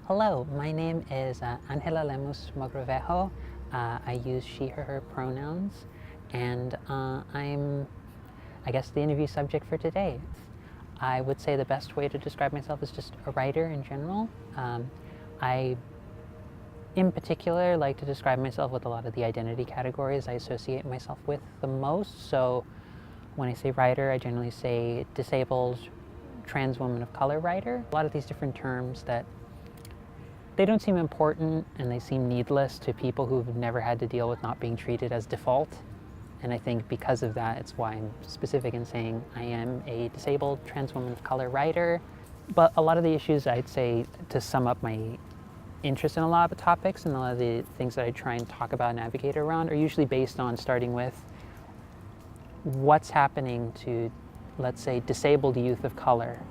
Hello, my name is Angela Lemus Mogrovejo. I use she, her pronouns, and I guess, the interview subject for today. I would say the best way to describe myself is just a writer in general. I, in particular, like to describe myself with a lot of the identity categories I associate myself with the most. So when I say writer, I generally say disabled, trans woman of color writer. A lot of these different terms that they don't seem important and they seem needless to people who've never had to deal with not being treated as default. And I think because of that, it's why I'm specific in saying I am a disabled trans woman of color writer. But a lot of the issues, I'd say, to sum up my interest in a lot of the topics and a lot of the things that I try and talk about and advocate around, are usually based on starting with what's happening to, let's say, disabled youth of color,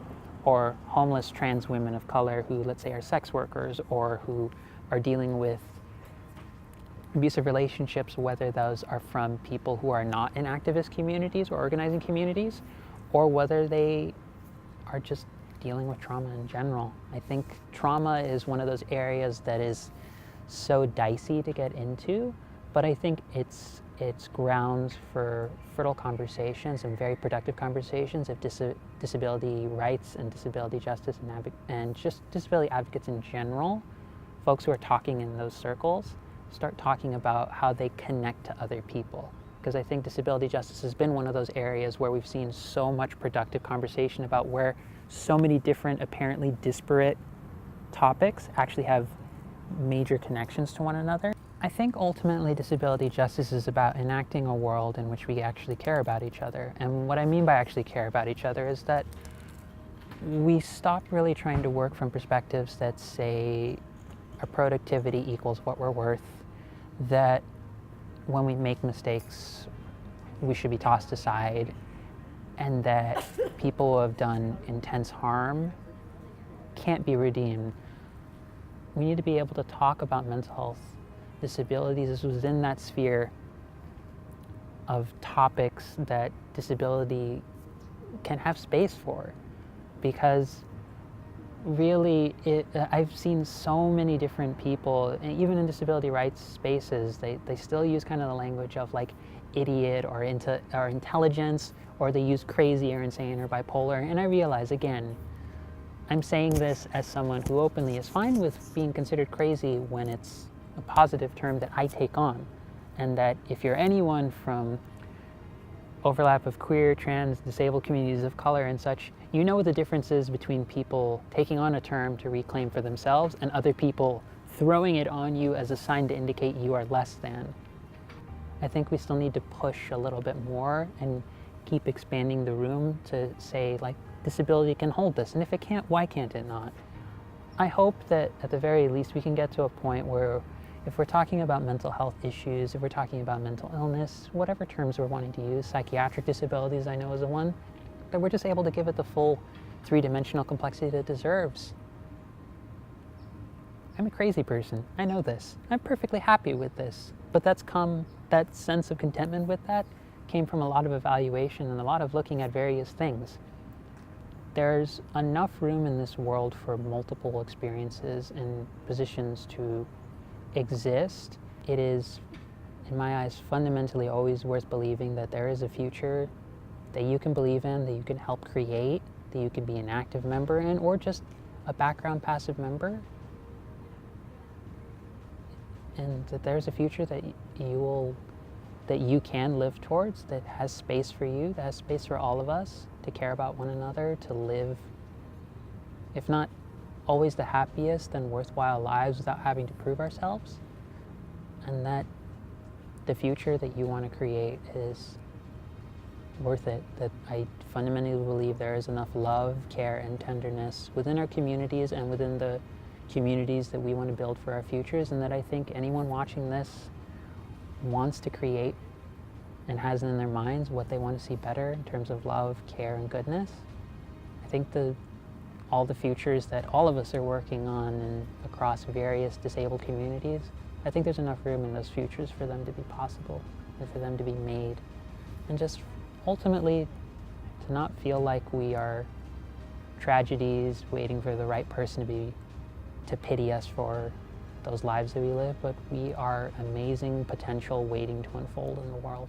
or homeless trans women of color who, let's say, are sex workers or who are dealing with abusive relationships, whether those are from people who are not in activist communities or organizing communities, or whether they are just dealing with trauma in general. I think trauma is one of those areas that is so dicey to get into, but I think it's grounds for fertile conversations and very productive conversations of disability rights and disability justice and just disability advocates in general. Folks who are talking in those circles start talking about how they connect to other people. Because I think disability justice has been one of those areas where we've seen so much productive conversation about where so many different, apparently disparate topics actually have major connections to one another. I think ultimately disability justice is about enacting a world in which we actually care about each other. And what I mean by actually care about each other is that we stop really trying to work from perspectives that say our productivity equals what we're worth, that when we make mistakes, we should be tossed aside, and that people who have done intense harm can't be redeemed. We need to be able to talk about mental health disabilities is within that sphere of topics that disability can have space for, because really I've seen so many different people, and even in disability rights spaces, they still use kind of the language of like idiot or intelligence, or they use crazy or insane or bipolar. And I realize, again, I'm saying this as someone who openly is fine with being considered crazy when it's a positive term that I take on, and that if you're anyone from overlap of queer, trans, disabled communities of color and such, you know what the difference is between people taking on a term to reclaim for themselves and other people throwing it on you as a sign to indicate you are less than. I think we still need to push a little bit more and keep expanding the room to say, like, disability can hold this, and if it can't, why can't it not? I hope that at the very least we can get to a point where if we're talking about mental health issues, if we're talking about mental illness, whatever terms we're wanting to use, psychiatric disabilities I know is the one, that we're just able to give it the full three-dimensional complexity that it deserves. I'm a crazy person, I know this. I'm perfectly happy with this, but that sense of contentment with that came from a lot of evaluation and a lot of looking at various things. There's enough room in this world for multiple experiences and positions to exist. It is, in my eyes, fundamentally always worth believing that there is a future that you can believe in, that you can help create, that you can be an active member in, or just a background passive member. And that there's a future that you can live towards, that has space for you, that has space for all of us to care about one another, to live, if not always the happiest and worthwhile lives without having to prove ourselves. And that the future that you want to create is worth it, that I fundamentally believe there is enough love, care, and tenderness within our communities and within the communities that we want to build for our futures, and that I think anyone watching this wants to create and has in their minds what they want to see better in terms of love, care, and goodness. I think all the futures that all of us are working on and across various disabled communities, I think there's enough room in those futures for them to be possible and for them to be made. And just ultimately to not feel like we are tragedies waiting for the right person to be to pity us for those lives that we live, but we are amazing potential waiting to unfold in the world.